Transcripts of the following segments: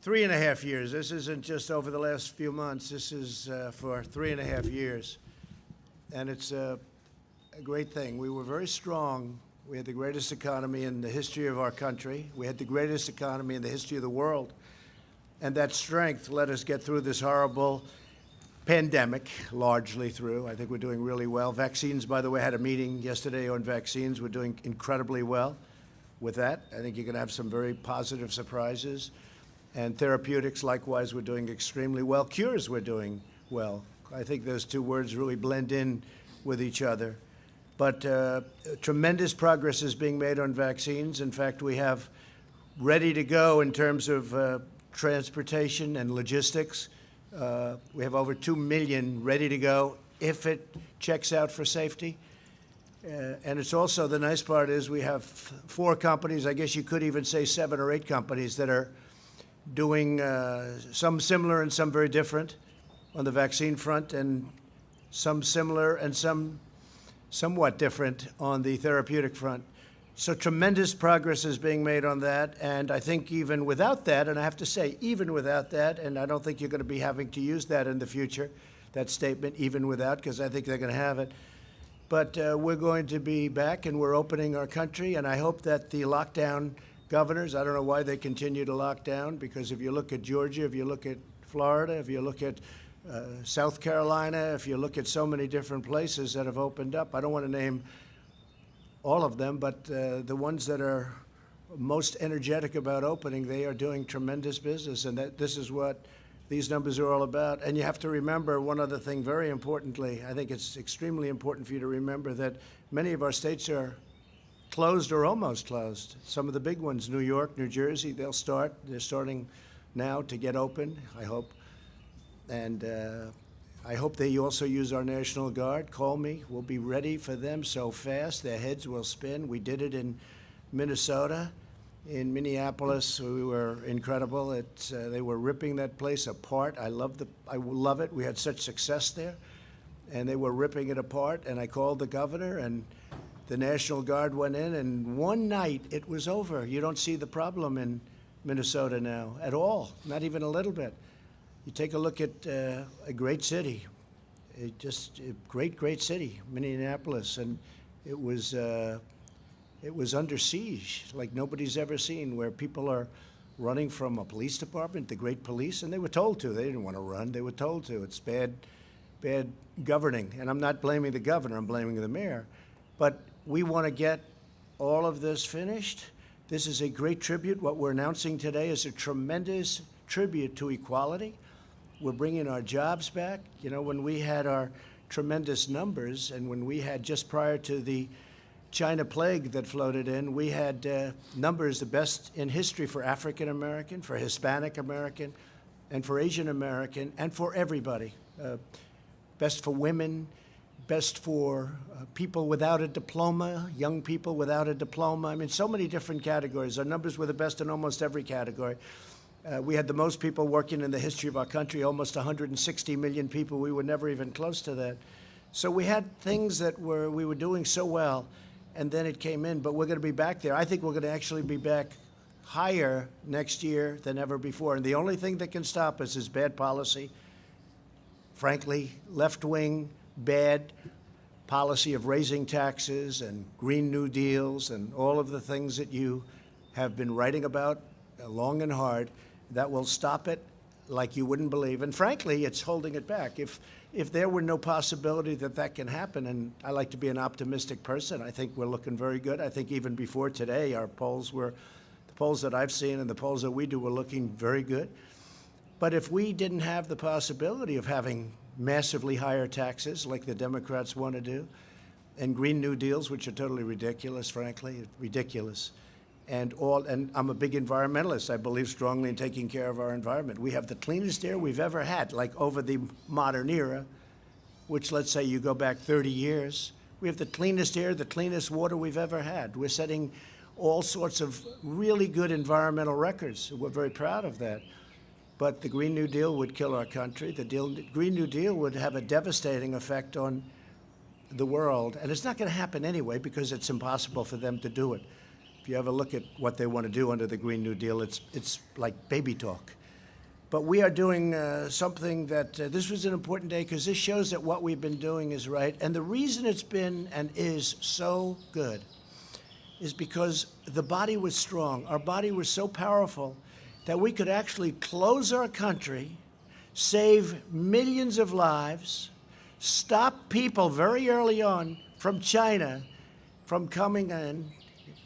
3.5 years. This isn't just over the last few months. This is for 3.5 years. And it's a great thing. We were very strong. We had the greatest economy in the history of our country. We had the greatest economy in the history of the world. And that strength let us get through this horrible pandemic, largely through. I think we're doing really well. Vaccines, by the way, I had a meeting yesterday on vaccines. We're doing incredibly well with that. I think you're going to have some very positive surprises. And therapeutics, likewise, we're doing extremely well. Cures, we're doing well. I think those two words really blend in with each other. But tremendous progress is being made on vaccines. In fact, we have ready to go in terms of transportation and logistics. We have over 2 million ready to go if it checks out for safety. And it's also, the nice part is we have 4 companies, I guess you could even say 7 or 8 companies that are doing some similar and some very different on the vaccine front, and some similar and some somewhat different on the therapeutic front. So tremendous progress is being made on that. And I think even without that, and I have to say, even without that, and I don't think you're going to be having to use that in the future, that statement, even without, because I think they're going to have it. But we're going to be back, and we're opening our country. And I hope that the lockdown governors, I don't know why they continue to lock down, because if you look at Georgia, if you look at Florida, if you look at South Carolina, if you look at so many different places that have opened up, I don't want to name all of them, but the ones that are most energetic about opening, they are doing tremendous business, and that this is what these numbers are all about. And you have to remember one other thing very importantly. I think it's extremely important for you to remember that many of our states are closed or almost closed. Some of the big ones, New York, New Jersey, they're starting now to get open, I hope. And I hope they also use our National Guard. Call me. We'll be ready for them so fast. Their heads will spin. We did it in Minnesota. In Minneapolis, we were incredible. They were ripping that place apart. I love it. We had such success there. And they were ripping it apart. And I called the governor, and the National Guard went in, and one night it was over. You don't see the problem in Minnesota now at all, not even a little bit. You take a look at a great city, just a great city, Minneapolis, and it was under siege like nobody's ever seen, where people are running from a police department, the great police, and they were told to. They didn't want to run. They were told to. It's bad governing, and I'm not blaming the governor. I'm blaming the mayor. But we want to get all of this finished. This is a great tribute. What we're announcing today is a tremendous tribute to equality. We're bringing our jobs back. You know, when we had our tremendous numbers, and when we had, just prior to the China plague that floated in, we had numbers the best in history for African American, for Hispanic American, and for Asian American, and for everybody. Best for women, best for people without a diploma, young people without a diploma. I mean, so many different categories. Our numbers were the best in almost every category. We had the most people working in the history of our country, almost 160 million people. We were never even close to that. So we had things that we were doing so well, and then it came in. But we're going to be back there. I think we're going to actually be back higher next year than ever before. And the only thing that can stop us is bad policy. Frankly, left-wing, bad policy of raising taxes and Green New Deals and all of the things that you have been writing about long and hard. That will stop it like you wouldn't believe. And frankly, it's holding it back. If there were no possibility that that can happen, and I like to be an optimistic person, I think we're looking very good. I think even before today, our polls were, the polls that I've seen and the polls that we do were looking very good. But if we didn't have the possibility of having massively higher taxes like the Democrats want to do, and Green New Deals, which are totally ridiculous, frankly, ridiculous, and I'm a big environmentalist. I believe strongly in taking care of our environment. We have the cleanest air we've ever had, like over the modern era, which, let's say you go back 30 years. We have the cleanest air, the cleanest water we've ever had. We're setting all sorts of really good environmental records. We're very proud of that. But the Green New Deal would kill our country. The Green New Deal would have a devastating effect on the world. And it's not going to happen anyway, because it's impossible for them to do it. If you ever look at what they want to do under the Green New Deal, it's like baby talk. But we are doing something that this was an important day because this shows that what we've been doing is right. And the reason it's been and is so good is because the body was strong. Our body was so powerful that we could actually close our country, save millions of lives, stop people very early on from China from coming in,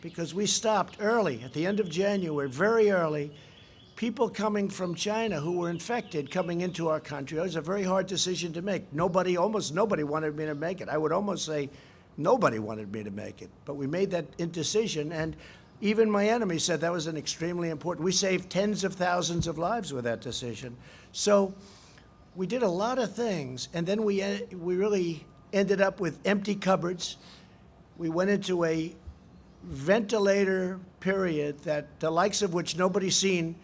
because we stopped early at the end of January, very early, people coming from China who were infected coming into our country. It was a very hard decision to make. Almost nobody wanted me to make it. I would almost say nobody wanted me to make it. But we made that decision, and even my enemy said that was an extremely important. We saved tens of thousands of lives with that decision. So we did a lot of things, and then we really ended up with empty cupboards. We went into a ventilator period that the likes of which nobody's seen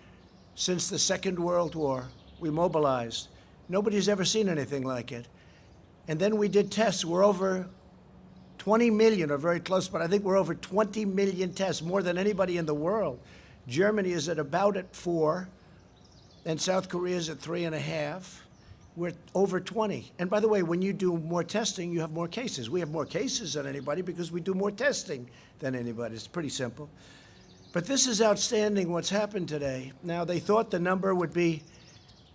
since the Second World War. We mobilized. Nobody's ever seen anything like it. And then we did tests. We're over 20 million, or very close, but I think we're over 20 million tests, more than anybody in the world. Germany is at about at 4, and South Korea is at 3.5. We're over 20. And by the way, when you do more testing, you have more cases. We have more cases than anybody because we do more testing than anybody. It's pretty simple. But this is outstanding what's happened today. Now, they thought the number would be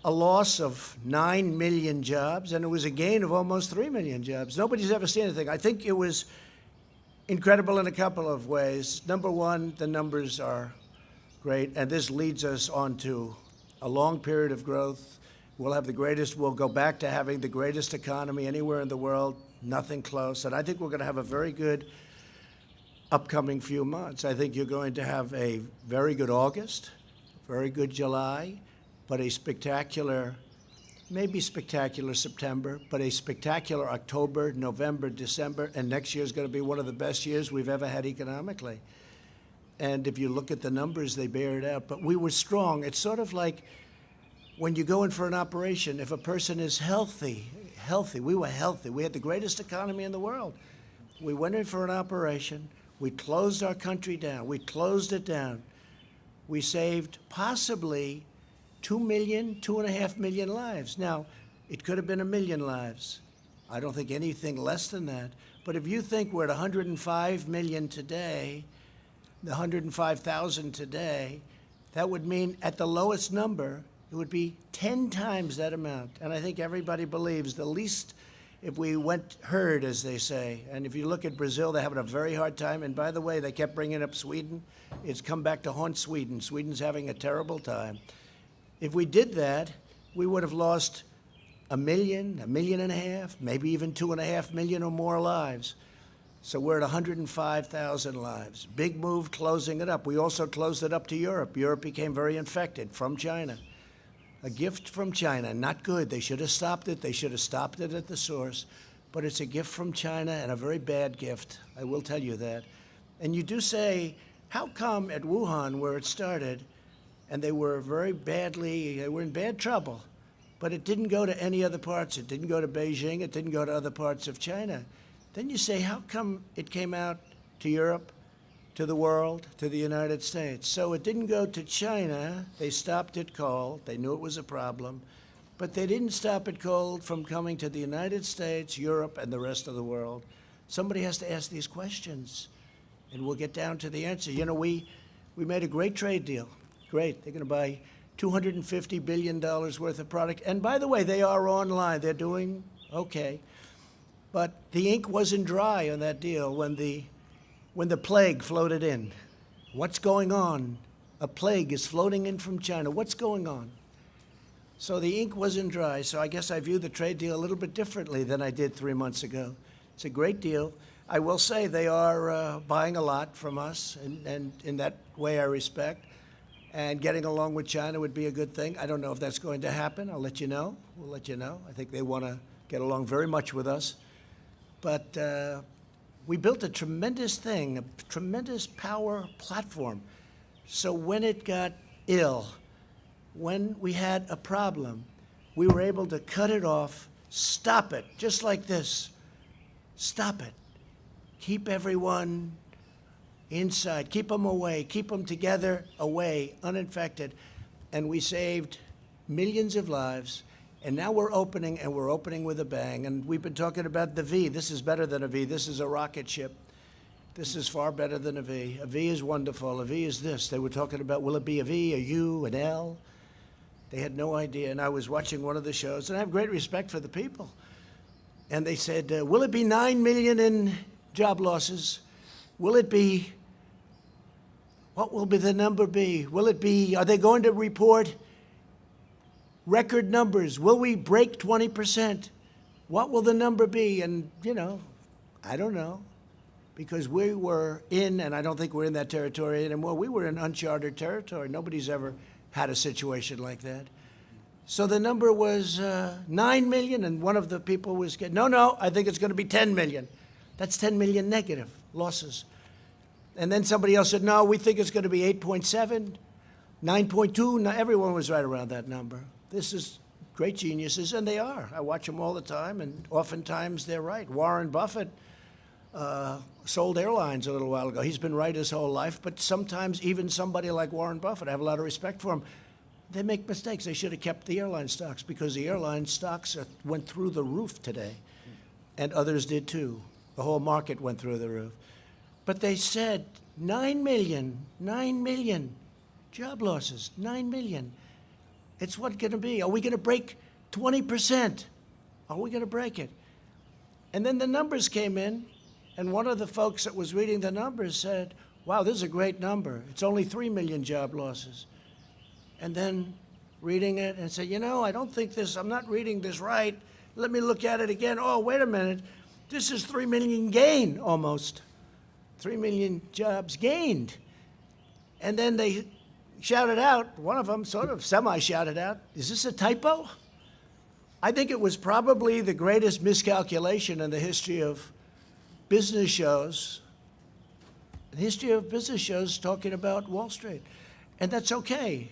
a loss of 9 million jobs, and it was a gain of almost 3 million jobs. Nobody's ever seen anything. I think it was incredible in a couple of ways. Number one, the numbers are great, and this leads us on to a long period of growth. We'll go back to having the greatest economy anywhere in the world, nothing close. And I think we're going to have a very good upcoming few months. I think you're going to have a very good August, very good July, but a spectacular, maybe spectacular September, but a spectacular October, November, December, and next year is going to be one of the best years we've ever had economically. And if you look at the numbers, they bear it out. But we were strong. It's sort of like when you go in for an operation, if a person is healthy, we were healthy. We had the greatest economy in the world. We went in for an operation. We closed our country down. We closed it down. We saved possibly 2 million, 2.5 million lives. Now, it could have been 1 million lives. I don't think anything less than that. But if you think we're at 105 million today, the 105,000 today, that would mean at the lowest number, it would be 10 times that amount. And I think everybody believes the least, if we went herd, as they say. And if you look at Brazil, they're having a very hard time. And by the way, they kept bringing up Sweden. It's come back to haunt Sweden. Sweden's having a terrible time. If we did that, we would have lost 1 million, 1.5 million, maybe even 2.5 million or more lives. So we're at 105,000 lives. Big move closing it up. We also closed it up to Europe. Europe became very infected from China. A gift from China, not good. They should have stopped it. They should have stopped it at the source. But it's a gift from China, and a very bad gift. I will tell you that. And you do say, how come at Wuhan, where it started, and they were they were in bad trouble, but it didn't go to any other parts. It didn't go to Beijing. It didn't go to other parts of China. Then you say, how come it came out to Europe, to the world, to the United States? So it didn't go to China. They stopped it cold. They knew it was a problem. But they didn't stop it cold from coming to the United States, Europe, and the rest of the world. Somebody has to ask these questions, and we'll get down to the answer. You know, we made a great trade deal. Great. They're going to buy $250 billion worth of product. And by the way, they are online. They're doing okay. But the ink wasn't dry on that deal when the plague floated in. What's going on? A plague is floating in from China. What's going on? So the ink wasn't dry. So I guess I view the trade deal a little bit differently than I did 3 months ago. It's a great deal. I will say they are buying a lot from us, and in that way I respect. And getting along with China would be a good thing. I don't know if that's going to happen. I'll let you know. We'll let you know. I think they want to get along very much with us. But we built a tremendous thing, a tremendous power platform. So when it got ill, when we had a problem, we were able to cut it off, stop it, just like this. Stop it. Keep everyone inside. Keep them away. Keep them together, away, uninfected. And we saved millions of lives, and now we're opening, and we're opening with a bang. And we've been talking about the V. This is better than a V. This is a rocket ship. This is far better than a V. A V is wonderful. A V is this. They were talking about, will it be a V, a U, an L? They had no idea. And I was watching one of the shows, and I have great respect for the people. And they said, will it be 9 million in job losses? Will it be, what will be the number be? Will it be, are they going to report record numbers? Will we break 20%? What will the number be? And, you know, I don't know. Because we were in, and I don't think we're in that territory anymore, we were in uncharted territory. Nobody's ever had a situation like that. So the number was 9 million, and one of the people was getting, no, I think it's going to be 10 million. That's 10 million negative losses. And then somebody else said, no, we think it's going to be 8.7, 9.2. No, everyone was right around that number. This is great geniuses, and they are. I watch them all the time, and oftentimes they're right. Warren Buffett sold airlines a little while ago. He's been right his whole life, but sometimes even somebody like Warren Buffett, I have a lot of respect for him, they make mistakes. They should have kept the airline stocks, because the airline stocks went through the roof today, and others did too. The whole market went through the roof. But they said 9 million job losses, 9 million. It's what going to be. Are we going to break 20%? Are we going to break it? And then the numbers came in, and one of the folks that was reading the numbers said, wow, this is a great number. It's only 3 million job losses. And then reading it and said, you know, I don't think this, I'm not reading this right. Let me look at it again. Oh, wait a minute. This is 3 million gain almost. 3 million jobs gained. And then they shouted out, one of them sort of semi-shouted out, is this a typo? I think it was probably the greatest miscalculation in the history of business shows, talking about Wall Street. And that's okay.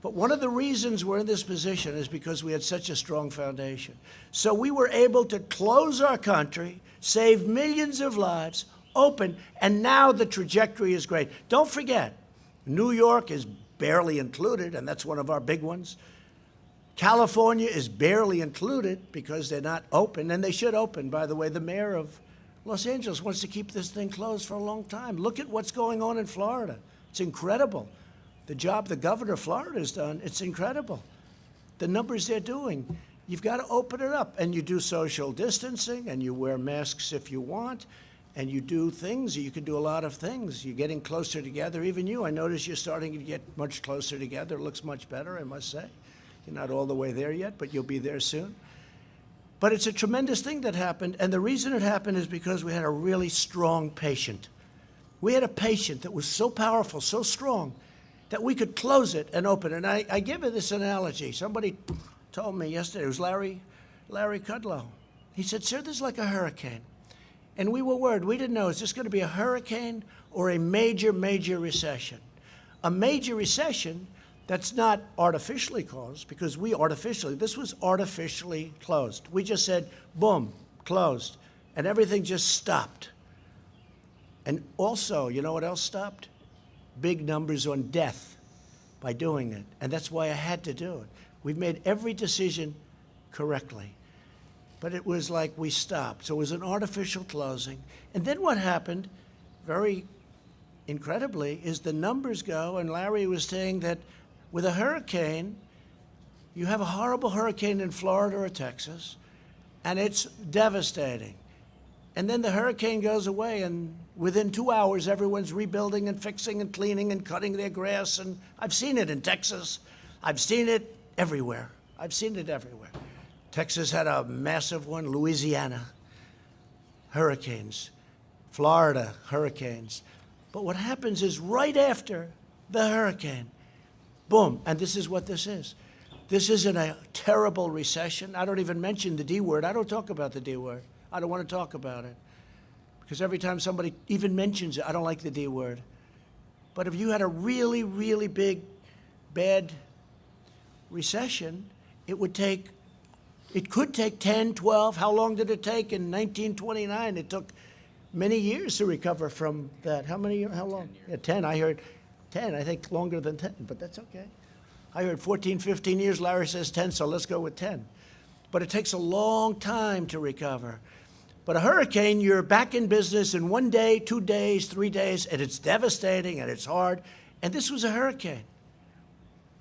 But one of the reasons we're in this position is because we had such a strong foundation. So we were able to close our country, save millions of lives, open, and now the trajectory is great. Don't forget, New York is barely included, and that's one of our big ones. California is barely included because they're not open, and they should open. By the way, the mayor of Los Angeles wants to keep this thing closed for a long time. Look at what's going on in Florida. It's incredible. The job the governor of Florida has done, it's incredible. The numbers they're doing. You've got to open it up, and you do social distancing, and you wear masks if you want, and you do things. You can do a lot of things. You're getting closer together. Even you, I notice you're starting to get much closer together. It looks much better, I must say. You're not all the way there yet, but you'll be there soon. But it's a tremendous thing that happened, and the reason it happened is because we had a really strong patient. We had a patient that was so powerful, so strong, that we could close it and open it. And I give it this analogy. Somebody told me yesterday, it was Larry Kudlow. He said, sir, this is like a hurricane. And we were worried. We didn't know, is this going to be a hurricane or a major, major recession? A major recession that's not artificially caused, because this was artificially closed. We just said, boom, closed. And everything just stopped. And also, you know what else stopped? Big numbers on death by doing it. And that's why I had to do it. We've made every decision correctly. But it was like we stopped. So it was an artificial closing. And then what happened, very incredibly, is the numbers go, and Larry was saying that with a hurricane, you have a horrible hurricane in Florida or Texas, and it's devastating. And then the hurricane goes away, and within 2 hours, everyone's rebuilding and fixing and cleaning and cutting their grass. And I've seen it in Texas. I've seen it everywhere. Texas had a massive one, Louisiana, hurricanes, Florida, hurricanes. But what happens is right after the hurricane, boom, and this is what this is. This isn't a terrible recession. I don't even mention the D word. I don't talk about the D word. I don't want to talk about it. Because every time somebody even mentions it, I don't like the D word. But if you had a really, really big, bad recession, it could take 10, 12. How long did it take in 1929? It took many years to recover from that. How long? 10 years. Yeah, 10. I heard 10. I think longer than 10, but that's okay. I heard 14, 15 years. Larry says 10, so let's go with 10. But it takes a long time to recover. But a hurricane, you're back in business in 1 day, 2 days, 3 days, and it's devastating and it's hard. And this was a hurricane.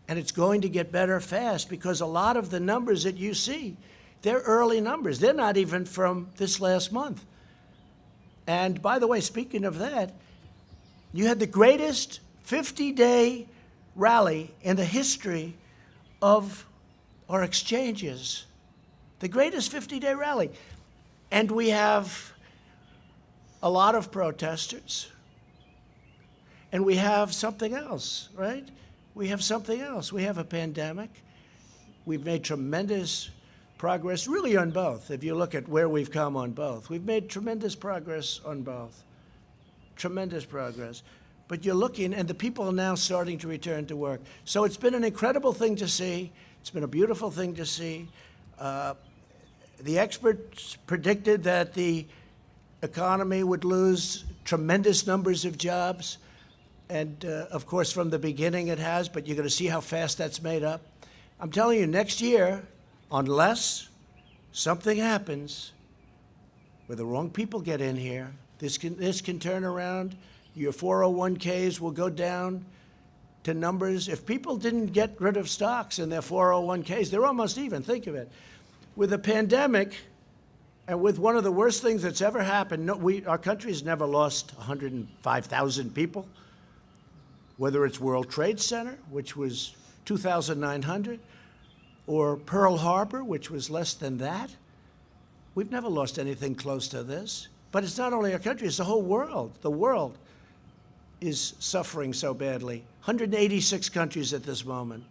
And it's going to get better fast because a lot of the numbers that you see, they're early numbers. They're not even from this last month. And by the way, speaking of that, you had the greatest 50-day rally in the history of our exchanges. The greatest 50-day rally. And we have a lot of protesters. And we have something else, right? We have something else. We have a pandemic. We've made tremendous progress, really on both. If you look at where we've come on both, we've made tremendous progress on both. Tremendous progress. But you're looking, and the people are now starting to return to work. So it's been an incredible thing to see. It's been a beautiful thing to see. The experts predicted that the economy would lose tremendous numbers of jobs. And, of course, from the beginning it has, but you're going to see how fast that's made up. I'm telling you, next year, unless something happens where the wrong people get in here, this can turn around. Your 401ks will go down to numbers. If people didn't get rid of stocks in their 401ks, they're almost even. Think of it. With a pandemic and with one of the worst things that's ever happened, our country's never lost 105,000 people. Whether it's World Trade Center, which was 2,900, or Pearl Harbor, which was less than that. We've never lost anything close to this. But it's not only our country, it's the whole world. The world is suffering so badly. 186 countries at this moment.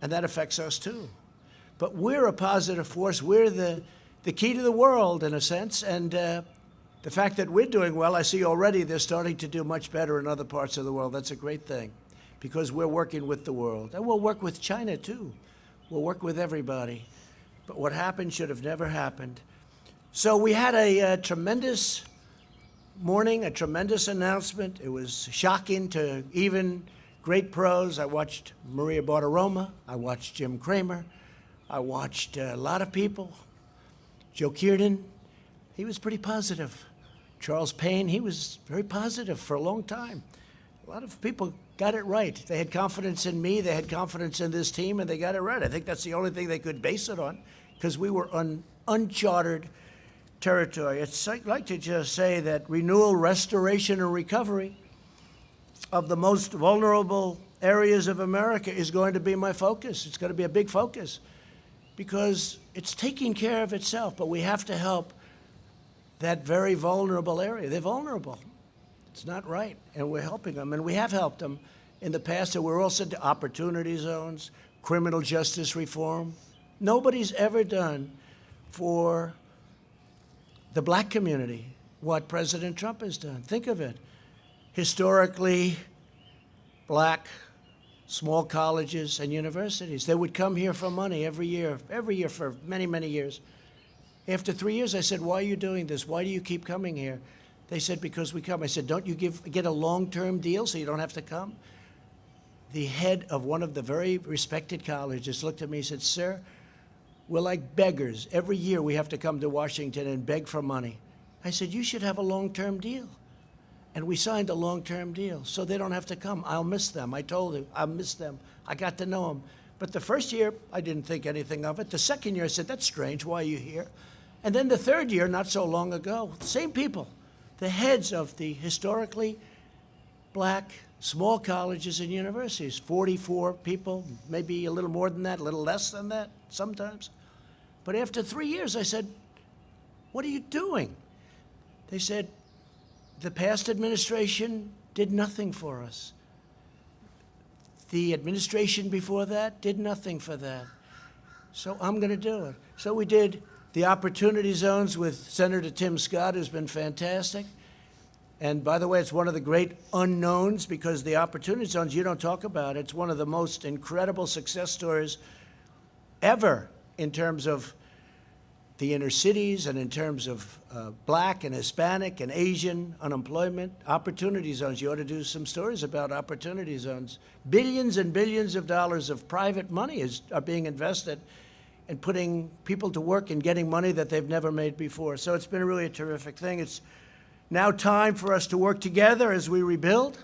And that affects us too. But we're a positive force. We're the key to the world, in a sense. And the fact that we're doing well, I see already they're starting to do much better in other parts of the world. That's a great thing because we're working with the world. And we'll work with China, too. We'll work with everybody. But what happened should have never happened. So we had a tremendous morning, a tremendous announcement. It was shocking to even great pros. I watched Maria Bartiromo. I watched Jim Cramer. I watched a lot of people. Joe Kiernan, he was pretty positive. Charles Payne, he was very positive for a long time. A lot of people got it right. They had confidence in me, they had confidence in this team, and they got it right. I think that's the only thing they could base it on, because we were on uncharted territory. I'd like to just say that renewal, restoration, and recovery of the most vulnerable areas of America is going to be my focus. It's going to be a big focus, because it's taking care of itself, but we have to help that very vulnerable area. They're vulnerable. It's not right, and we're helping them, and we have helped them in the past, and we're also to opportunity zones, criminal justice reform. Nobody's ever done for the black community what President Trump has done. Think of it. Historically black small colleges and universities. They would come here for money every year for many, many years. After 3 years, I said, why are you doing this? Why do you keep coming here? They said, because we come. I said, don't you get a long-term deal so you don't have to come? The head of one of the very respected colleges looked at me and said, sir, we're like beggars. Every year we have to come to Washington and beg for money. I said, you should have a long-term deal. And we signed a long-term deal so they don't have to come. I'll miss them. I told him, I'll miss them. I got to know them. But the first year, I didn't think anything of it. The second year, I said, that's strange. Why are you here? And then the third year, not so long ago, same people, the heads of the historically black small colleges and universities, 44 people, maybe a little more than that, a little less than that sometimes. But after 3 years, I said, what are you doing? They said, the past administration did nothing for us. The administration before that did nothing for that. So I'm going to do it. So we did the opportunity zones with Senator Tim Scott, who's been fantastic. And by the way, it's one of the great unknowns, because the opportunity zones, you don't talk about it. It's one of the most incredible success stories ever in terms of the inner cities and in terms of black and Hispanic and Asian unemployment, opportunity zones. You ought to do some stories about opportunity zones. Billions and billions of dollars of private money are being invested in putting people to work and getting money that they've never made before. So it's been really a terrific thing. It's now time for us to work together as we rebuild,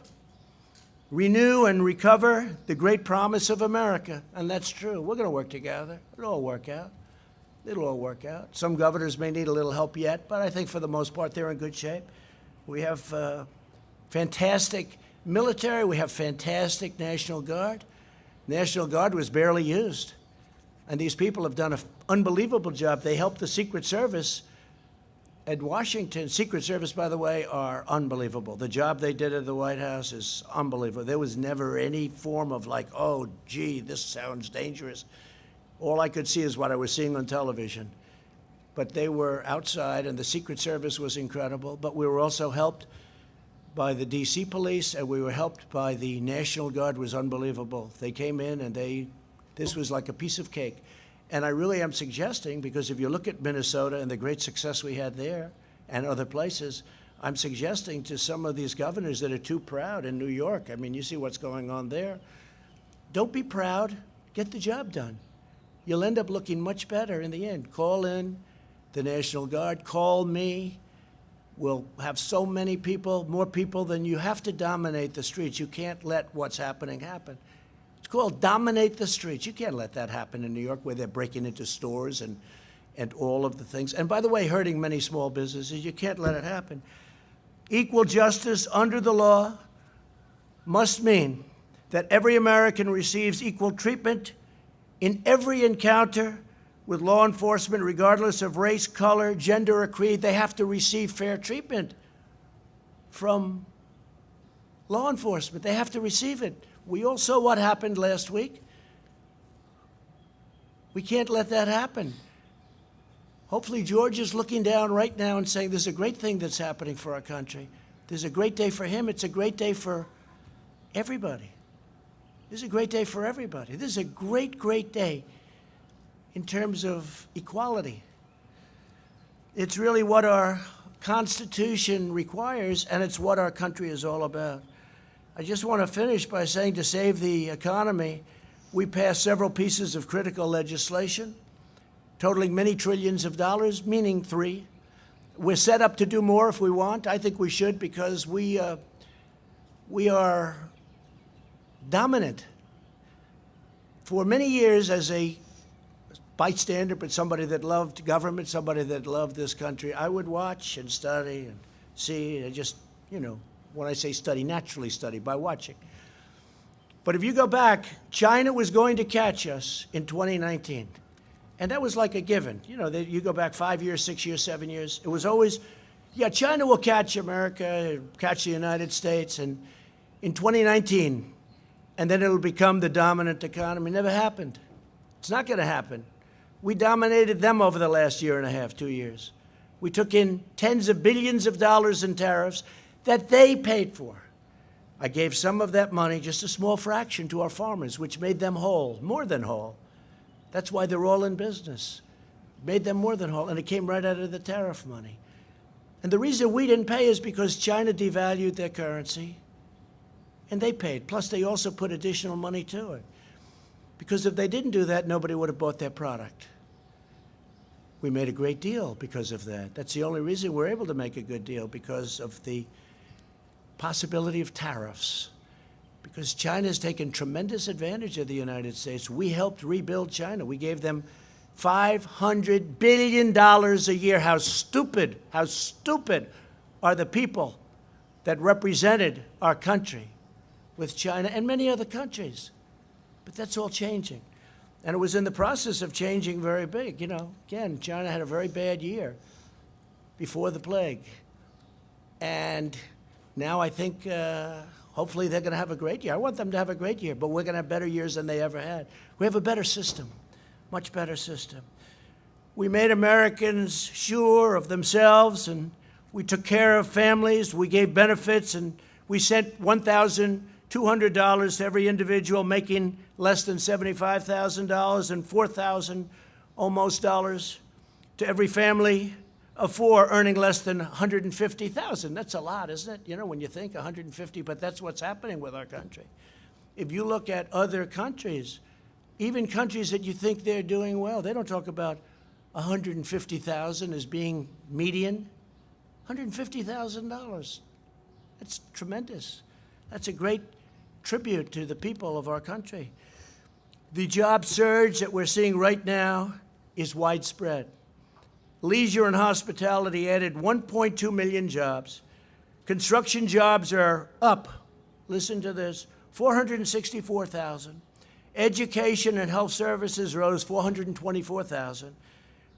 renew and recover the great promise of America. And that's true. We're going to work together. It'll all work out. It'll all work out. Some governors may need a little help yet, but I think for the most part they're in good shape. We have fantastic military. We have fantastic National Guard. National Guard was barely used. And these people have done an unbelievable job. They helped the Secret Service at Washington. Secret Service, by the way, are unbelievable. The job they did at the White House is unbelievable. There was never any form of like, oh, gee, this sounds dangerous. All I could see is what I was seeing on television. But they were outside, and the Secret Service was incredible. But we were also helped by the D.C. police, and we were helped by the National Guard. Was unbelievable. They came in, and this was like a piece of cake. And I really am suggesting, because if you look at Minnesota and the great success we had there and other places, I'm suggesting to some of these governors that are too proud in New York, I mean, you see what's going on there. Don't be proud. Get the job done. You'll end up looking much better in the end. Call in the National Guard. Call me. We'll have so many people, more people than you. Have to dominate the streets. You can't let what's happening happen. It's called dominate the streets. You can't let that happen in New York where they're breaking into stores and all of the things. And by the way, hurting many small businesses. You can't let it happen. Equal justice under the law must mean that every American receives equal treatment in every encounter with law enforcement, regardless of race, color, gender, or creed. They have to receive fair treatment from law enforcement. They have to receive it. We all saw what happened last week. We can't let that happen. Hopefully George is looking down right now and saying, there's a great thing that's happening for our country. There's a great day for him. It's a great day for everybody. This is a great day for everybody. This is a great, great day in terms of equality. It's really what our Constitution requires, and it's what our country is all about. I just want to finish by saying, to save the economy, we passed several pieces of critical legislation, totaling many trillions of dollars, meaning 3. We're set up to do more if we want. I think we should, because we are dominant. For many years, as a bystander, but somebody that loved government, somebody that loved this country, I would watch and study and see, and just, you know, when I say study, naturally study by watching. But if you go back, China was going to catch us in 2019. And that was like a given. You know, you go back 5 years, 6 years, 7 years. It was always, yeah, China will catch America, catch the United States, and in 2019, and then it'll become the dominant economy. Never happened. It's not going to happen. We dominated them over the last year and a half, 2 years. We took in tens of billions of dollars in tariffs that they paid for. I gave some of that money, just a small fraction, to our farmers, which made them whole, more than whole. That's why they're all in business. Made them more than whole, and it came right out of the tariff money. And the reason we didn't pay is because China devalued their currency, and they paid. Plus, they also put additional money to it. Because if they didn't do that, nobody would have bought their product. We made a great deal because of that. That's the only reason we're able to make a good deal, because of the possibility of tariffs. Because China has taken tremendous advantage of the United States. We helped rebuild China. We gave them $500 billion a year. How stupid are the people that represented our country with China and many other countries. But that's all changing. And it was in the process of changing very big. You know, again, China had a very bad year before the plague. And now I think hopefully they're going to have a great year. I want them to have a great year, but we're going to have better years than they ever had. We have a better system, much better system. We made Americans sure of themselves, and we took care of families. We gave benefits, and we sent $1,200 to every individual making less than $75,000 and $4,000 almost dollars to every family of 4 earning less than $150,000. That's a lot, isn't it? You know, when you think 150, but that's what's happening with our country. If you look at other countries, even countries that you think they're doing well, they don't talk about 150,000 as being median. $150,000. That's tremendous. That's a great tribute to the people of our country. The job surge that we're seeing right now is widespread. Leisure and hospitality added 1.2 million jobs. Construction jobs are up, listen to this, 464,000. Education and health services rose 424,000.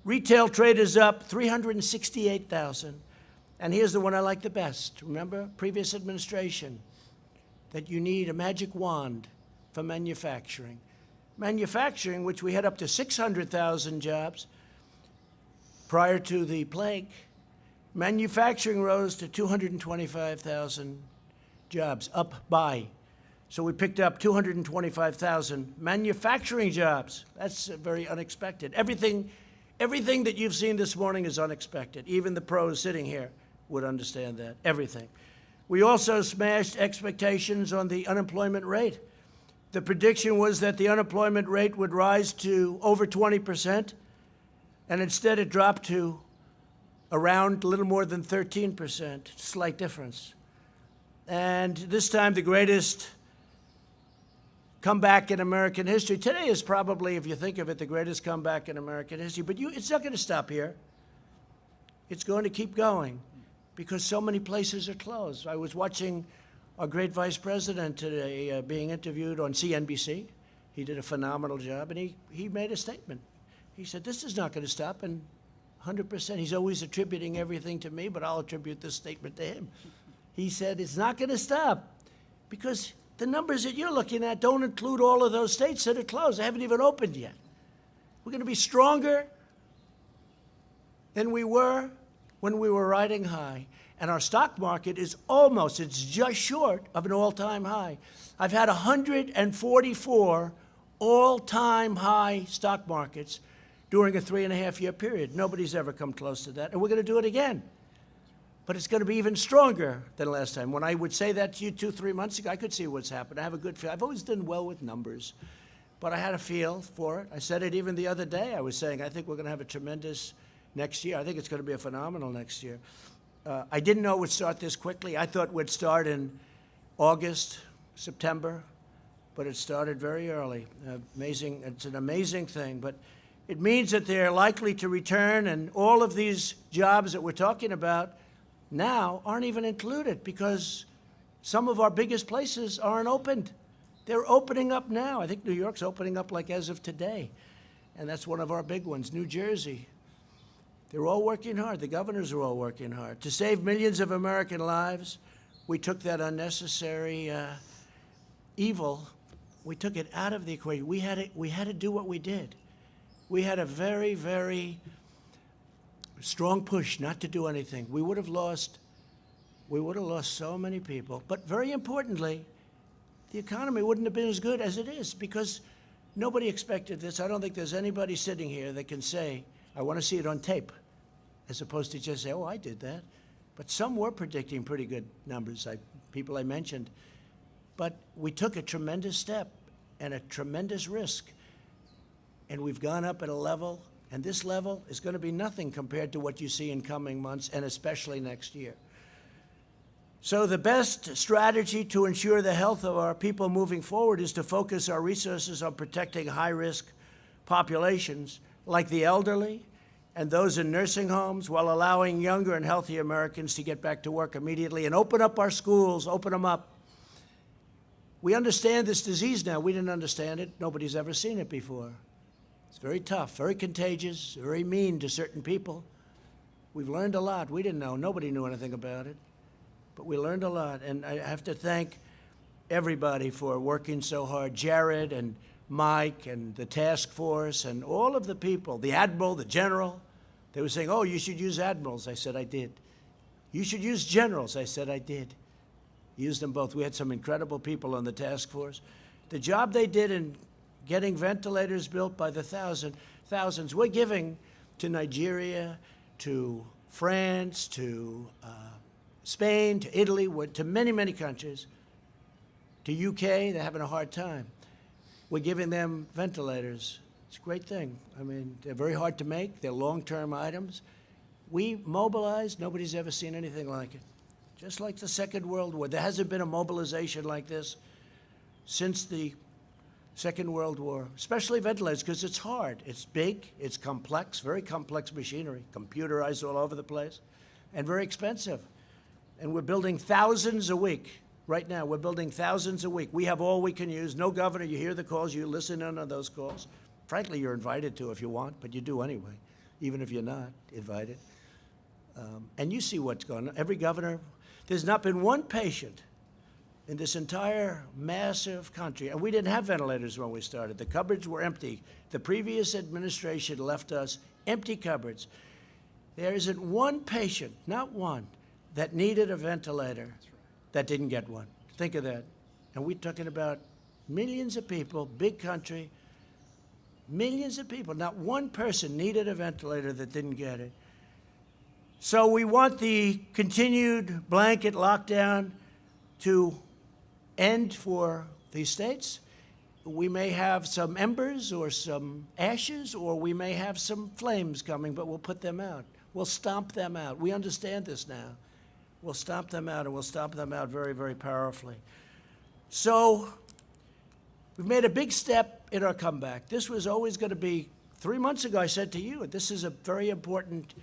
Retail trade is up 368,000. And here's the one I like the best. Remember, previous administration, that you need a magic wand for manufacturing. Manufacturing, which we had up to 600,000 jobs prior to the plague, manufacturing rose to 225,000 jobs, up by. So we picked up 225,000 manufacturing jobs. That's very unexpected. Everything that you've seen this morning is unexpected. Even the pros sitting here would understand that, everything. We also smashed expectations on the unemployment rate. The prediction was that the unemployment rate would rise to over 20%, and instead it dropped to around a little more than 13%, slight difference. And this time the greatest comeback in American history. Today is probably, if you think of it, the greatest comeback in American history. But it's not going to stop here. It's going to keep going because so many places are closed. I was watching our great vice president today being interviewed on CNBC. He did a phenomenal job, and he made a statement. He said, this is not going to stop, and 100%. He's always attributing everything to me, but I'll attribute this statement to him. He said, it's not going to stop because the numbers that you're looking at don't include all of those states that are closed. They haven't even opened yet. We're going to be stronger than we were when we were riding high. And our stock market is it's just short of an all-time high. I've had 144 all-time high stock markets during a 3.5-year period. Nobody's ever come close to that, and we're going to do it again. But it's going to be even stronger than last time. When I would say that to you 2-3 months ago, I could see what's happened. I have a good feel. I've always done well with numbers, but I had a feel for it. I said it even the other day. I was saying, I think we're going to have a tremendous next year. I think it's going to be a phenomenal next year. I didn't know it would start this quickly. I thought it would start in August, September, but it started very early. Amazing. It's an amazing thing, but it means that they're likely to return, and all of these jobs that we're talking about now aren't even included because some of our biggest places aren't opened. They're opening up now. I think New York's opening up like as of today, and that's one of our big ones. New Jersey. They're all working hard. The governors are all working hard. To save millions of American lives, we took that unnecessary evil, we took it out of the equation. We had to do what we did. We had a very, very strong push not to do anything. We would have lost so many people. But very importantly, the economy wouldn't have been as good as it is because nobody expected this. I don't think there's anybody sitting here that can say, I want to see it on tape, as opposed to just say, oh, I did that. But some were predicting pretty good numbers, people I mentioned. But we took a tremendous step and a tremendous risk. And we've gone up at a level, and this level is going to be nothing compared to what you see in coming months, and especially next year. So the best strategy to ensure the health of our people moving forward is to focus our resources on protecting high-risk populations like the elderly and those in nursing homes, while allowing younger and healthy Americans to get back to work immediately and open up our schools, open them up. We understand this disease now. We didn't understand it. Nobody's ever seen it before. It's very tough, very contagious, very mean to certain people. We've learned a lot. We didn't know. Nobody knew anything about it. But we learned a lot. And I have to thank everybody for working so hard. Jared and Mike and the task force and all of the people, the admiral, the general. They were saying, oh, you should use admirals. I said, I did. You should use generals. I said, I did. Used them both. We had some incredible people on the task force. The job they did in getting ventilators built by the thousands. We're giving to Nigeria, to France, to Spain, to Italy, to many, many countries, to UK. They're having a hard time. We're giving them ventilators. It's a great thing. I mean, they're very hard to make. They're long-term items. We mobilized. Nobody's ever seen anything like it. Just like the Second World War. There hasn't been a mobilization like this since the Second World War, especially ventilators, because it's hard. It's big, it's complex, very complex machinery, computerized all over the place, and very expensive. And we're building thousands a week. Right now, we're building thousands a week. We have all we can use. No governor, you hear the calls, you listen in on those calls. Frankly, you're invited to if you want, but you do anyway, even if you're not invited. And you see what's going on. Every governor, there's not been one patient in this entire massive country, and we didn't have ventilators when we started. The cupboards were empty. The previous administration left us empty cupboards. There isn't one patient, not one, that needed a ventilator that didn't get one. Think of that. And we're talking about millions of people, big country, millions of people. Not one person needed a ventilator that didn't get it. So we want the continued blanket lockdown to end for these states. We may have some embers or some ashes, or we may have some flames coming, but we'll put them out. We'll stomp them out. We understand this now. We'll stomp them out, and we'll stomp them out very, very powerfully. So we've made a big step in our comeback. This was always going to be, 3 months ago I said to you, this is a very important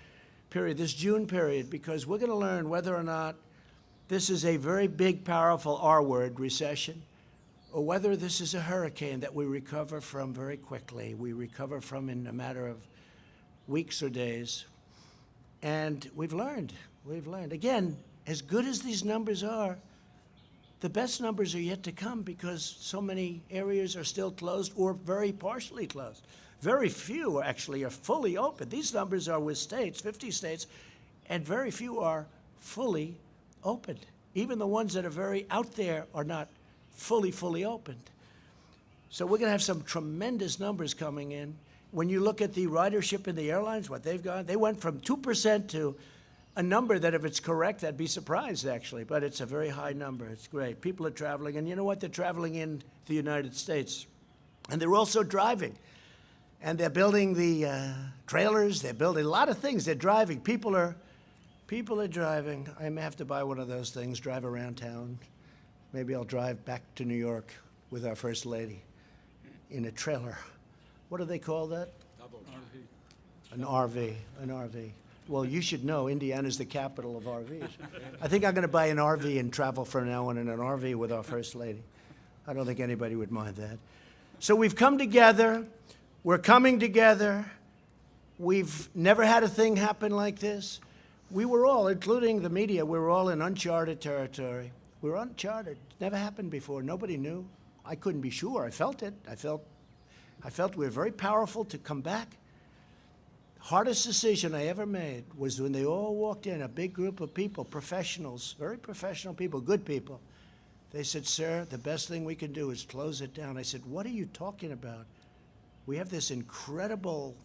period, this June period, because we're going to learn whether or not this is a very big, powerful R word, recession, or whether this is a hurricane that we recover from very quickly. We recover from in a matter of weeks or days. And we've learned. Again, as good as these numbers are, the best numbers are yet to come because so many areas are still closed or very partially closed. Very few actually are fully open. These numbers are with states, 50 states, and very few are fully opened. Even the ones that are very out there are not fully opened. So we're going to have some tremendous numbers coming in. When you look at the ridership in the airlines, what they've got, they went from 2% to a number that, if it's correct, I'd be surprised, actually. But it's a very high number. It's great. People are traveling. And you know what? They're traveling in the United States. And they're also driving. And they're building the trailers. They're building a lot of things. They're driving. People are driving. I may have to buy one of those things, drive around town. Maybe I'll drive back to New York with our First Lady in a trailer. What do they call that? An RV. An RV. Well, you should know Indiana's the capital of RVs. I think I'm going to buy an RV and travel from now on in an RV with our First Lady. I don't think anybody would mind that. So we've come together. We're coming together. We've never had a thing happen like this. We were all, including the media, we were all in uncharted territory. We were uncharted. It never happened before. Nobody knew. I couldn't be sure. I felt it. I felt we were very powerful to come back. Hardest decision I ever made was when they all walked in, a big group of people, professionals, very professional people, good people. They said, "Sir, the best thing we can do is close it down." I said, "What are you talking about? We have this incredible,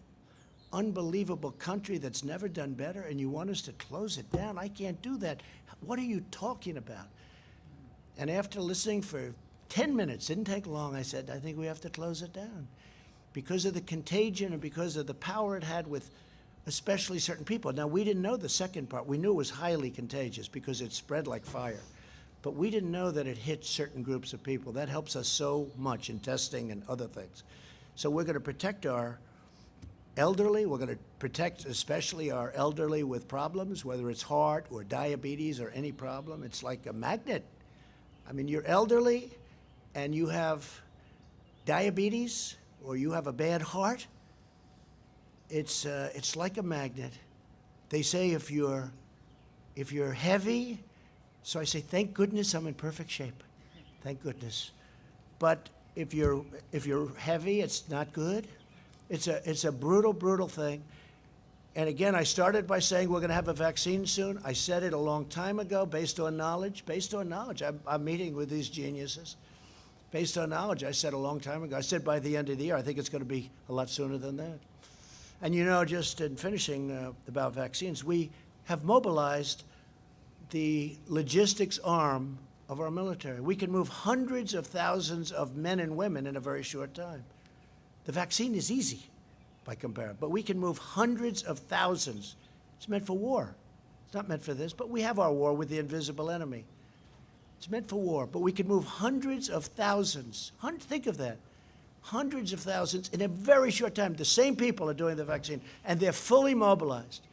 unbelievable country that's never done better, and you want us to close it down? I can't do that. What are you talking about?" And after listening for 10 minutes, didn't take long, I said, "I think we have to close it down." Because of the contagion and because of the power it had with especially certain people. Now, we didn't know the second part. We knew it was highly contagious because it spread like fire. But we didn't know that it hit certain groups of people. That helps us so much in testing and other things. So we're going to protect our elderly. We're going to protect especially our elderly with problems, whether it's heart or diabetes or any problem. It's like a magnet. I mean, you're elderly and you have diabetes, or you have a bad heart, it's like a magnet. They say if you're heavy, so I say, thank goodness I'm in perfect shape. Thank goodness. But if you're heavy, it's not good. It's a brutal thing. And again, I started by saying we're going to have a vaccine soon. I said it a long time ago, based on knowledge. I'm meeting with these geniuses. Based on knowledge, I said a long time ago. I said by the end of the year. I think it's going to be a lot sooner than that. And you know, just in finishing about vaccines, we have mobilized the logistics arm of our military. We can move hundreds of thousands of men and women in a very short time. The vaccine is easy by comparison, but we can move hundreds of thousands. It's meant for war. It's not meant for this, but we have our war with the invisible enemy. It's meant for war, but we can move hundreds of thousands. Think of that. Hundreds of thousands in a very short time. The same people are doing the vaccine, and they're fully mobilized.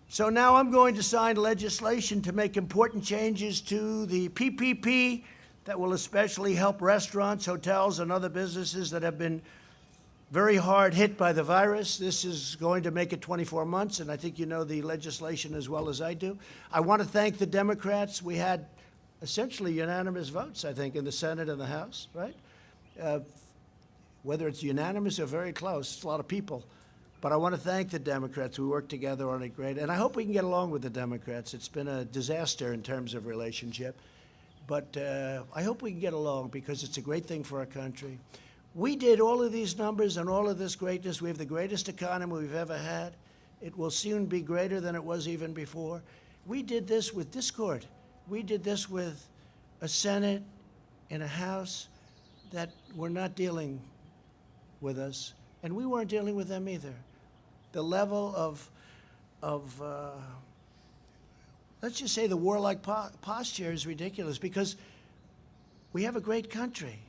So now I'm going to sign legislation to make important changes to the PPP that will especially help restaurants, hotels, and other businesses that have been very hard hit by the virus. This is going to make it 24 months, and I think you know the legislation as well as I do. I want to thank the Democrats. We had essentially unanimous votes, I think, in the Senate and the House, right? Whether it's unanimous or very close, it's a lot of people. But I want to thank the Democrats. We worked together on it great. And I hope we can get along with the Democrats. It's been a disaster in terms of relationship. But I hope we can get along because it's a great thing for our country. We did all of these numbers and all of this greatness. We have the greatest economy we've ever had. It will soon be greater than it was even before. We did this with discord. We did this with a Senate and a House that were not dealing with us, and we weren't dealing with them either. The level of let's just say the warlike posture is ridiculous because we have a great country.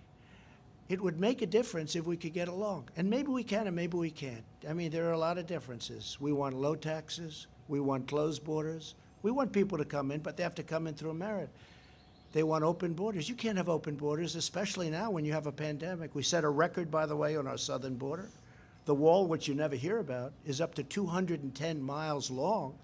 It would make a difference if we could get along. And maybe we can and maybe we can't. I mean, there are a lot of differences. We want low taxes. We want closed borders. We want people to come in, but they have to come in through merit. They want open borders. You can't have open borders, especially now when you have a pandemic. We set a record, by the way, on our southern border. The wall, which you never hear about, is up to 210 miles long.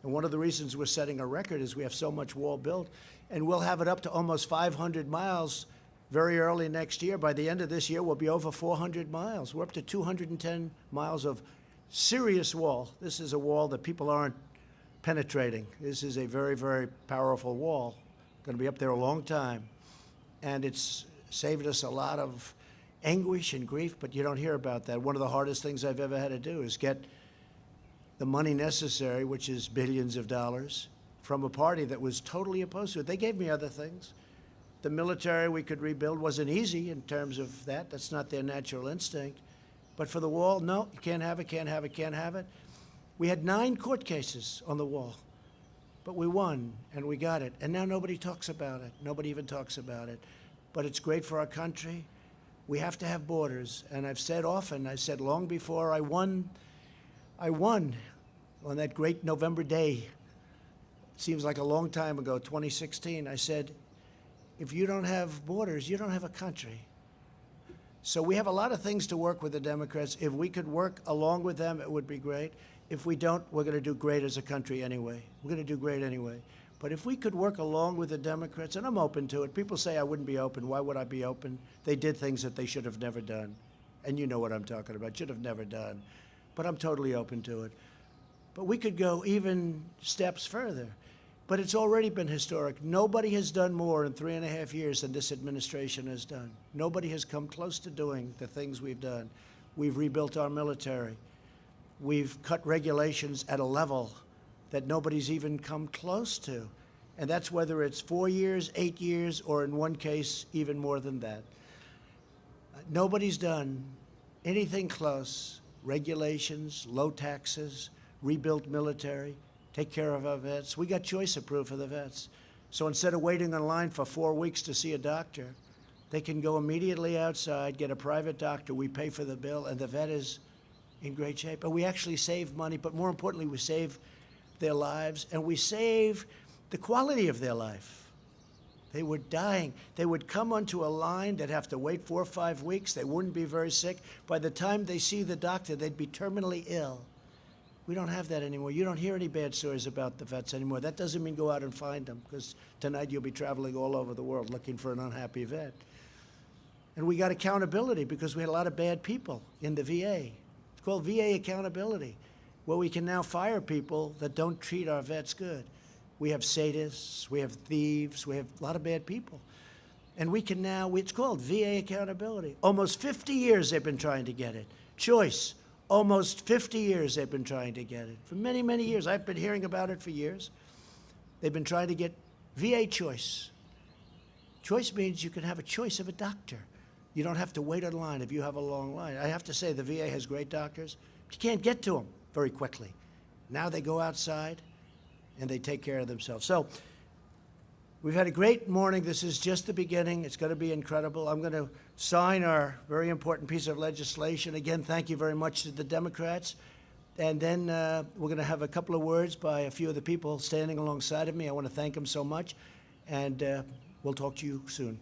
And one of the reasons we're setting a record is we have so much wall built. And we'll have it up to almost 500 miles very early next year. By the end of this year, we'll be over 400 miles. We're up to 210 miles of serious wall. This is a wall that people aren't penetrating. This is a very, very powerful wall. Going to be up there a long time. And it's saved us a lot of anguish and grief, but you don't hear about that. One of the hardest things I've ever had to do is get the money necessary, which is billions of dollars, from a party that was totally opposed to it. They gave me other things. The military we could rebuild wasn't easy in terms of that. That's not their natural instinct. But for the wall, no, you can't have it, can't have it, can't have it. We had 9 court cases on the wall, but we won and we got it. And now nobody talks about it. Nobody even talks about it. But it's great for our country. We have to have borders. And I've said often, I said long before I won on that great November day. It seems like a long time ago, 2016. I said, if you don't have borders, you don't have a country. So we have a lot of things to work with the Democrats. If we could work along with them, it would be great. If we don't, we're going to do great as a country anyway. We're going to do great anyway. But if we could work along with the Democrats, and I'm open to it. People say I wouldn't be open. Why would I be open? They did things that they should have never done. And you know what I'm talking about. Should have never done. But I'm totally open to it. But we could go even steps further. But it's already been historic. Nobody has done more in 3.5 years than this administration has done. Nobody has come close to doing the things we've done. We've rebuilt our military. We've cut regulations at a level that nobody's even come close to. And that's whether it's 4 years, 8 years, or in one case, even more than that. Nobody's done anything close. Regulations, low taxes, rebuilt military, take care of our vets. We got choice approved for the vets. So instead of waiting in line for 4 weeks to see a doctor, they can go immediately outside, get a private doctor, we pay for the bill, and the vet is in great shape. And we actually save money, but more importantly, we save their lives, and we save the quality of their life. They were dying. They would come onto a line, they'd have to wait 4 or 5 weeks, they wouldn't be very sick. By the time they see the doctor, they'd be terminally ill. We don't have that anymore. You don't hear any bad stories about the vets anymore. That doesn't mean go out and find them, because tonight you'll be traveling all over the world looking for an unhappy vet. And we got accountability because we had a lot of bad people in the VA. It's called VA accountability, where we can now fire people that don't treat our vets good. We have sadists, we have thieves, we have a lot of bad people. And we can now, it's called VA accountability. Almost 50 years they've been trying to get it. Choice, Almost 50 years they've been trying to get it. For many, many years. I've been hearing about it for years. They've been trying to get VA choice. Choice means you can have a choice of a doctor. You don't have to wait in line if you have a long line. I have to say the VA has great doctors, but you can't get to them very quickly. Now they go outside and they take care of themselves. So we've had a great morning. This is just the beginning. It's going to be incredible. I'm going to sign our very important piece of legislation. Again, thank you very much to the Democrats. And then we're going to have a couple of words by a few of the people standing alongside of me. I want to thank them so much. And we'll talk to you soon.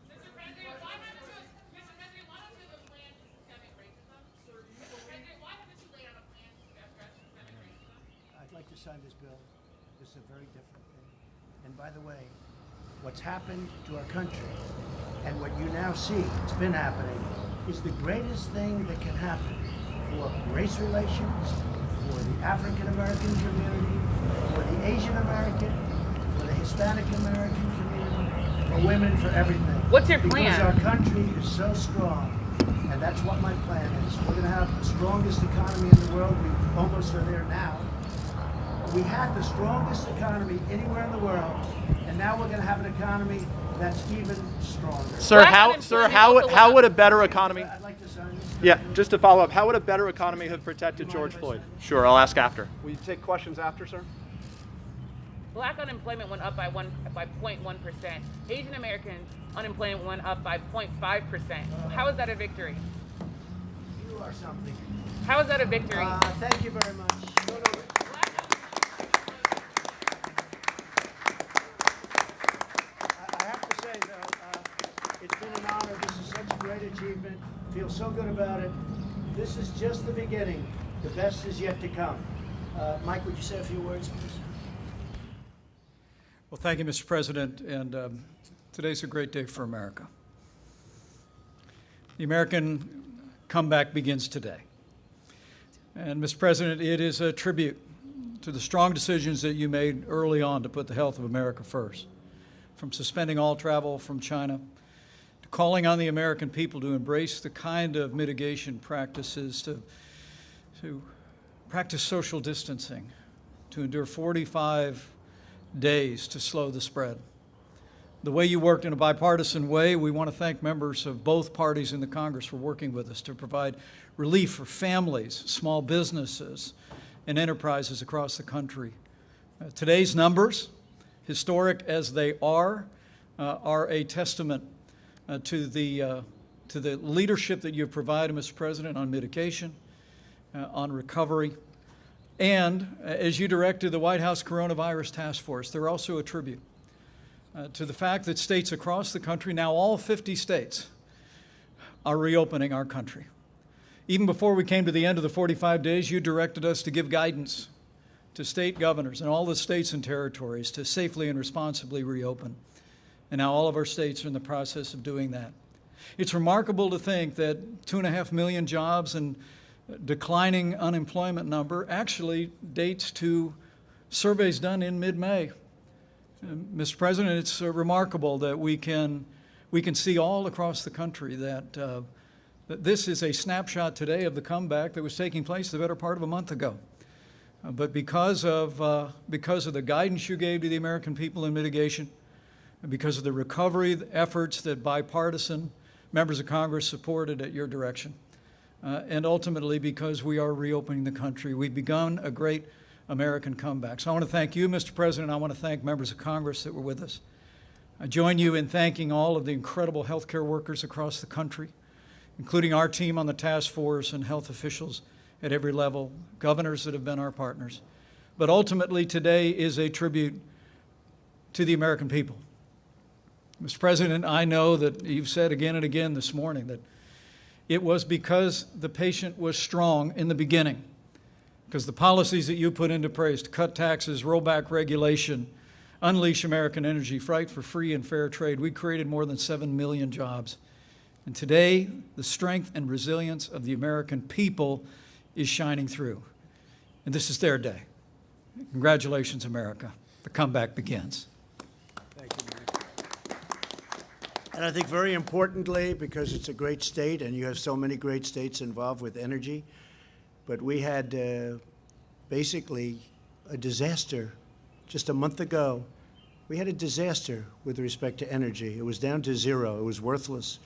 Mr. President, why haven't you laid a plan to systemic racism? Mr. President, why haven't you laid out a plan to address systemic racism? I'd like to sign this bill. This is a very different thing. And by the way, what's happened to our country and what you now see, it's been happening, is the greatest thing that can happen for race relations, for the African American community, for the Asian American, for the Hispanic American community, for women, for everything. What's your plan? Because our country is so strong, and that's what my plan is. We're going to have the strongest economy in the world. We almost are there now. We had the strongest economy anywhere in the world, and now we're going to have an economy that's even stronger. Sir, how would a better economy? I'd like to sign this. Yeah, just to follow up, how would a better economy have protected George if I Floyd? sign it? Sure, I'll ask after. Will you take questions after, sir? Black unemployment went up by 0.1%. Asian American unemployment went up by 0.5%. How is that a victory? You are something. How is that a victory? Thank you very much. I have to say, though, it's been an honor. This is such a great achievement. I feel so good about it. This is just the beginning. The best is yet to come. Mike, would you say a few words, please? Well, thank you, Mr. President, and today's a great day for America. The American comeback begins today. And, Mr. President, it is a tribute to the strong decisions that you made early on to put the health of America first, from suspending all travel from China to calling on the American people to embrace the kind of mitigation practices to practice social distancing, to endure 45 days to slow the spread. The way you worked in a bipartisan way, we want to thank members of both parties in the Congress for working with us to provide relief for families, small businesses, and enterprises across the country. Today's numbers, historic as they are a testament to the leadership that you've provided, Mr. President, on mitigation, on recovery, and as you directed the White House Coronavirus Task Force. They're also a tribute to the fact that states across the country, now all 50 states, are reopening our country. Even before we came to the end of the 45 days, you directed us to give guidance to state governors and all the states and territories to safely and responsibly reopen. And now all of our states are in the process of doing that. It's remarkable to think that 2.5 million jobs and declining unemployment number actually dates to surveys done in mid-May. Mr. President, it's remarkable that we can see all across the country that that this is a snapshot today of the comeback that was taking place the better part of a month ago. But because of the guidance you gave to the American people in mitigation, and because of the recovery efforts that bipartisan members of Congress supported at your direction, and ultimately because we are reopening the country, we've begun a great American comeback. So I want to thank you, Mr. President. I want to thank members of Congress that were with us. I join you in thanking all of the incredible healthcare workers across the country, including our team on the task force and health officials at every level, governors that have been our partners. But ultimately, today is a tribute to the American people. Mr. President, I know that you've said again and again this morning that it was because the patient was strong in the beginning, because the policies that you put into place to cut taxes, roll back regulation, unleash American energy, fight for free and fair trade, we created more than 7 million jobs. And today, the strength and resilience of the American people is shining through. And this is their day. Congratulations, America. The comeback begins. Thank you, Mike. And I think very importantly, because it's a great state and you have so many great states involved with energy, But we had basically a disaster just a month ago. We had a disaster with respect to energy. It was down to zero. It was worthless.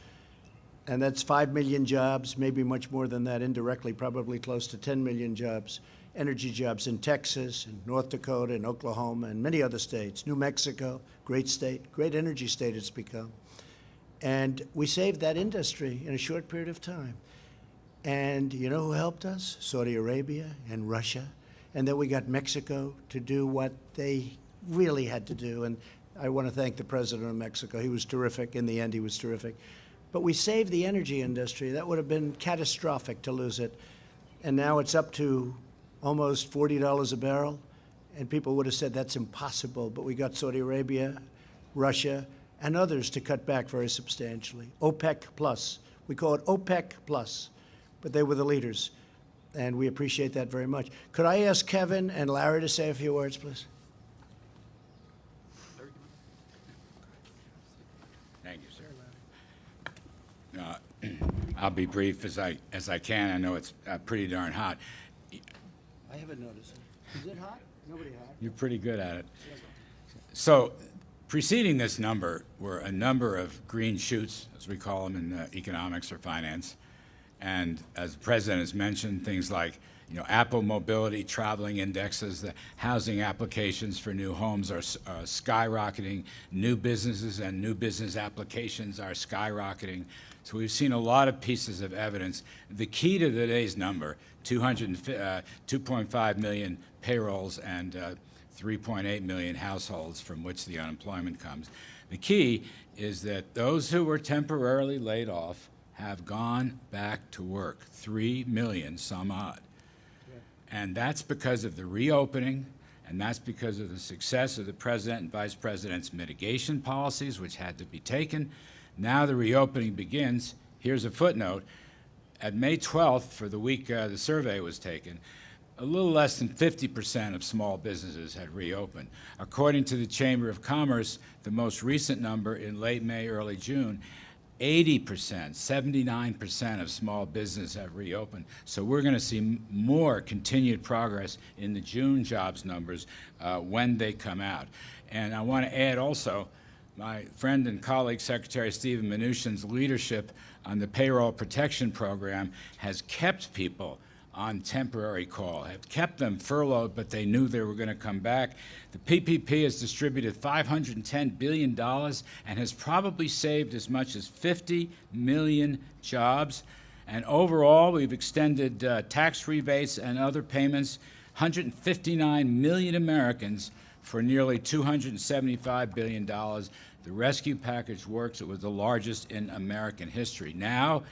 And that's 5 million jobs, maybe much more than that indirectly, probably close to 10 million jobs, energy jobs in Texas and North Dakota and Oklahoma and many other states. New Mexico, great state, great energy state it's become. And we saved that industry in a short period of time. And you know who helped us? Saudi Arabia and Russia. And then we got Mexico to do what they really had to do. And I want to thank the president of Mexico. He was terrific. In the end, he was terrific. But we saved the energy industry. That would have been catastrophic to lose it. And now it's up to almost $40 a barrel. And people would have said that's impossible. But we got Saudi Arabia, Russia, and others to cut back very substantially. OPEC plus. We call it OPEC plus. But they were the leaders. And we appreciate that very much. Could I ask Kevin and Larry to say a few words, please? Thank you, sir. I'll be brief as I can. I know it's pretty darn hot. I haven't noticed it. Is it hot? Nobody hot. You're pretty good at it. So, preceding this number were a number of green shoots, as we call them in economics or finance. And as the president has mentioned, things like Apple mobility, traveling indexes, the housing applications for new homes are skyrocketing. New businesses and new business applications are skyrocketing. So we've seen a lot of pieces of evidence. The key to today's number, 2.5 million payrolls and 3.8 million households from which the unemployment comes. The key is that those who were temporarily laid off have gone back to work, 3 million some odd. And that's because of the reopening, and that's because of the success of the president and vice president's mitigation policies, which had to be taken. Now the reopening begins. Here's a footnote. At May 12th, for the week the survey was taken, a little less than 50% of small businesses had reopened. According to the Chamber of Commerce, the most recent number in late May, early June, 80%, 79% of small business have reopened. So we're going to see more continued progress in the June jobs numbers when they come out. And I want to add also, my friend and colleague, Secretary Steven Mnuchin's leadership on the payroll protection program has kept people on temporary call, have kept them furloughed, but they knew they were going to come back. The PPP has distributed $510 billion and has probably saved as much as 50 million jobs. And overall, we've extended tax rebates and other payments, 159 million Americans for nearly $275 billion. The rescue package works. It was the largest in American history. Now,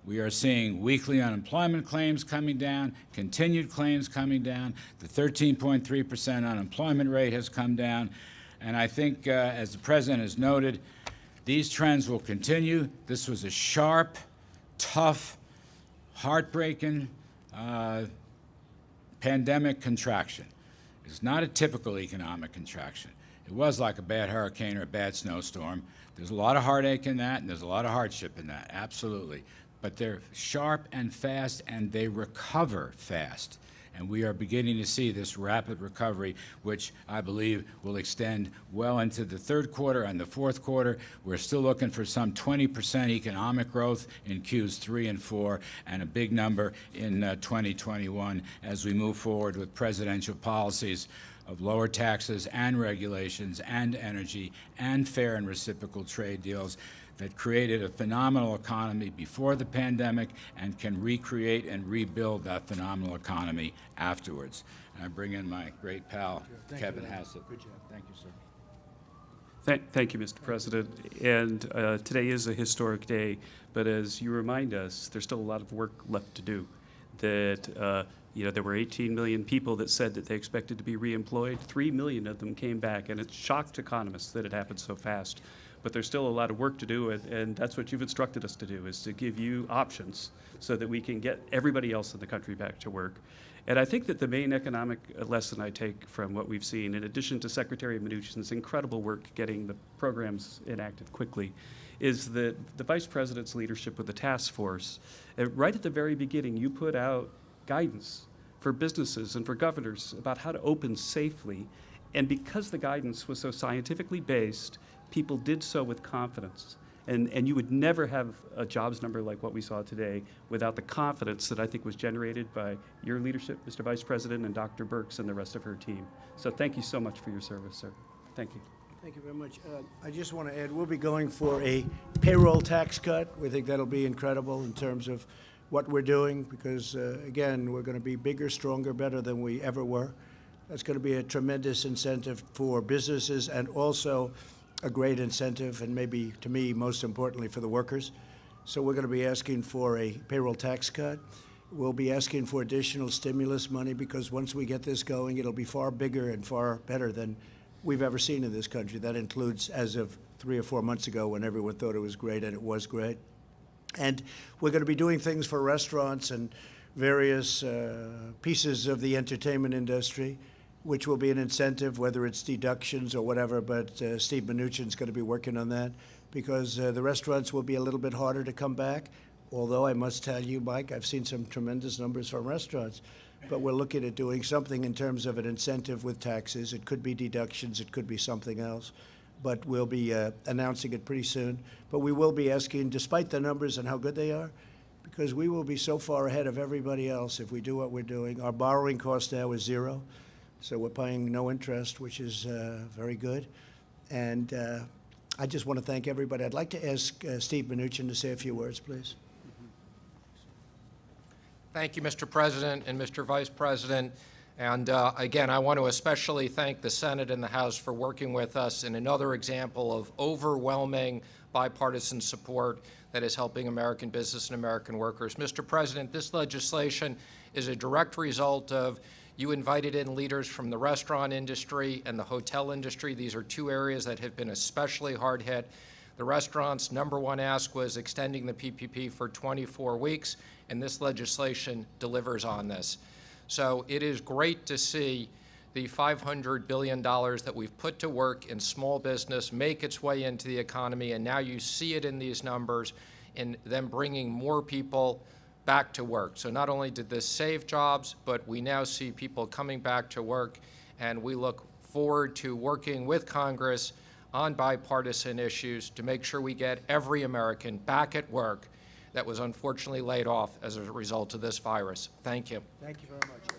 we are seeing weekly unemployment claims coming down, continued claims coming down. The 13.3% unemployment rate has come down. And I think, as the president has noted, these trends will continue. This was a sharp, tough, heartbreaking pandemic contraction. It's not a typical economic contraction. It was like a bad hurricane or a bad snowstorm. There's a lot of heartache in that, and there's a lot of hardship in that, absolutely. But they're sharp and fast, and they recover fast. And we are beginning to see this rapid recovery, which I believe will extend well into the third quarter and the fourth quarter. We're still looking for some 20% economic growth in Qs 3 and 4, and a big number in 2021 as we move forward with presidential policies of lower taxes and regulations and energy and fair and reciprocal trade deals that created a phenomenal economy before the pandemic and can recreate and rebuild that phenomenal economy afterwards. And I bring in my great pal, Kevin Hassett. Good job. Thank you, sir. Thank you, Mr. President. And today is a historic day, but as you remind us, there's still a lot of work left to do. That there were 18 million people that said that they expected to be reemployed. 3 million of them came back, and it shocked economists that it happened so fast. But there's still a lot of work to do, and that's what you've instructed us to do, is to give you options so that we can get everybody else in the country back to work. And I think that the main economic lesson I take from what we've seen, in addition to Secretary Mnuchin's incredible work getting the programs enacted quickly, is that the Vice President's leadership with the task force, right at the very beginning, you put out guidance for businesses and for governors about how to open safely. And because the guidance was so scientifically based, people did so with confidence. And you would never have a jobs number like what we saw today without the confidence that I think was generated by your leadership, Mr. Vice President, and Dr. Birx and the rest of her team. So thank you so much for your service, sir. Thank you. Thank you very much. I just want to add, we'll be going for a payroll tax cut. We think that'll be incredible in terms of what we're doing because, again, we're going to be bigger, stronger, better than we ever were. That's going to be a tremendous incentive for businesses and also a great incentive, and maybe, to me, most importantly, for the workers. So we're going to be asking for a payroll tax cut. We'll be asking for additional stimulus money because once we get this going, it'll be far bigger and far better than we've ever seen in this country. That includes as of 3 or 4 months ago when everyone thought it was great, and it was great. And we're going to be doing things for restaurants and various pieces of the entertainment industry, which will be an incentive, whether it's deductions or whatever, but Steve Mnuchin's going to be working on that because the restaurants will be a little bit harder to come back, although I must tell you, Mike, I've seen some tremendous numbers from restaurants, but we're looking at doing something in terms of an incentive with taxes. It could be deductions, it could be something else, but we'll be announcing it pretty soon. But we will be asking, despite the numbers and how good they are, because we will be so far ahead of everybody else if we do what we're doing. Our borrowing cost now is 0. So we're paying no interest, which is very good. And I just want to thank everybody. I'd like to ask Steve Mnuchin to say a few words, please. Thank you, Mr. President and Mr. Vice President. And again, I want to especially thank the Senate and the House for working with us in another example of overwhelming bipartisan support that is helping American business and American workers. Mr. President, this legislation is a direct result of you invited in leaders from the restaurant industry and the hotel industry. These are two areas that have been especially hard hit. The restaurants' #1 ask was extending the PPP for 24 weeks, and this legislation delivers on this. So it is great to see the $500 billion that we've put to work in small business make its way into the economy, and now you see it in these numbers in them bringing more people back to work. So not only did this save jobs, but we now see people coming back to work, and we look forward to working with Congress on bipartisan issues to make sure we get every American back at work that was unfortunately laid off as a result of this virus. Thank you. Thank you very much.